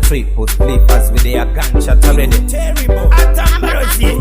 street put flippers with their gunshot already. Terrible. Atambarosi.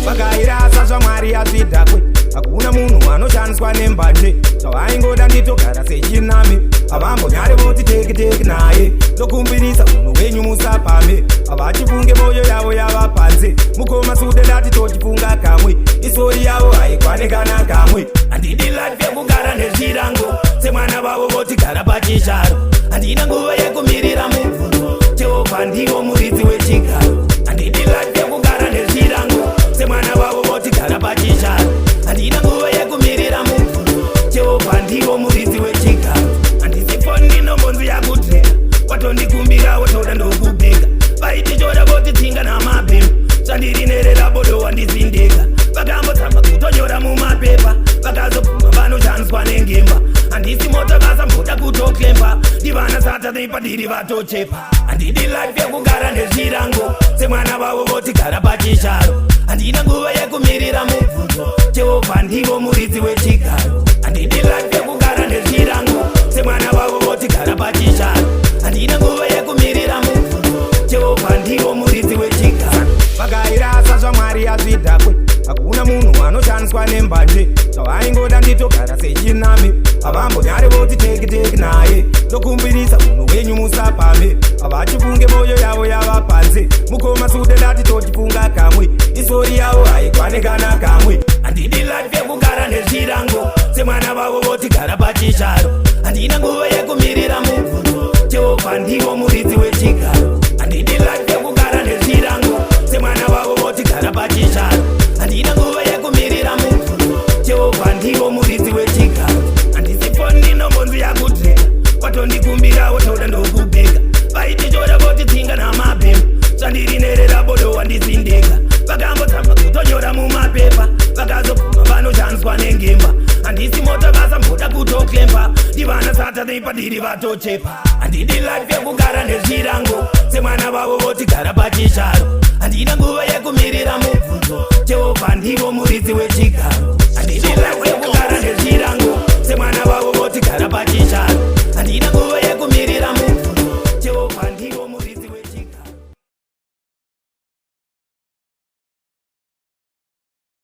Vakairasa zvamwari yazvidhakwe. Hakuna munhu anoshandiswa nembanje. Zvavaingoda nditogara sechinami. Havambonyari voti teki naye. Ndokumbirisa munhu wenyu musapamhe. Havachifunge moyo yavo yava panze. Mukoma sude ndati tochifunga kamwe. Isori yavo haikwane kana kamwe. Handidi life yekugara nezvirango. Semwana vavo voti gara pachisharo. Handina nguva yekumirira mubvunzo. Jehovha ndiwo muridzi wechigaro. Handidi life yekugara nezvirango. Semwana vavo voti gara pachisharo. Handina nguva yekumirira mubvunzo. Jehovha ndiwo muridzi wechigaro. Handisi foni ndinombonzi yakudhera. Watondikumbira wotoda ndokubheka. Vaiti choda voti tsinga namabhemu. Zvandiri nerera bodo wandizindeka. Vakambotamba kutonyora mumapepa. Vakazopfuma vanoshandiswa nengemba. Handisi motokasa mboda kutoklemba. Ndivana Saturday padiri vatochepa. Handidi life yekugara nezvirango. Semwana vavo voti gara pachisharo. Handina nguva yekumirira mubvunzo. Jehovha ndiwo muridzi wechigaro. Handidi life yekugara nezvirango. Semwana vavo voti gara pachisharo. Handina nguva yekumirira mubvunzo. Jehovha ndiwo muridzi wechigaro. Vakairasa zvamwari yazvidhakwe. Hakuna munhu anoshandiswa nembanje. Zvavaingoda nditogara sechinami. Havambonyari voti teki naye. Ndokumbirisa munhu wenyu musapamhe. Havachifunge moyo yavo yava panze. Mukoma sude ndati tochifunga kamwe. Isori yavo haikwane kana kamwe. Handidi life yekugara nezvirango. Semwana vavo voti gara pachisharo. Handina nguva yekumirira mubvunzo. Jehovha ndiwo muridzi wechigaro. Handidi life yekugara nezvirango. Semwana vavo voti gara pachisharo. Handina nguva yekumirira mubvunzo. Jehovha ndiwo muridzi wechigaro. Handisi foni ndinombonzi yakudhera. Watondikumbira wotoda ndokubheka. Vaiti choda voti tsinga namabhemu. Zvandiri nerera bodo wandizindeka. Vakambotamba kutonyora mumapepa. Vakazopfuma vanoshandiswa nengemba. Handisi motokasa mboda kutoklemba. Ndivana Saturday padiri vatochepa. Handidi life yekugara nezvirango. Semwana vavo voti gara pachisharo. Handina nguva yekumirira mubvunzo. Jehovha ndiwo muridzi wechigaro.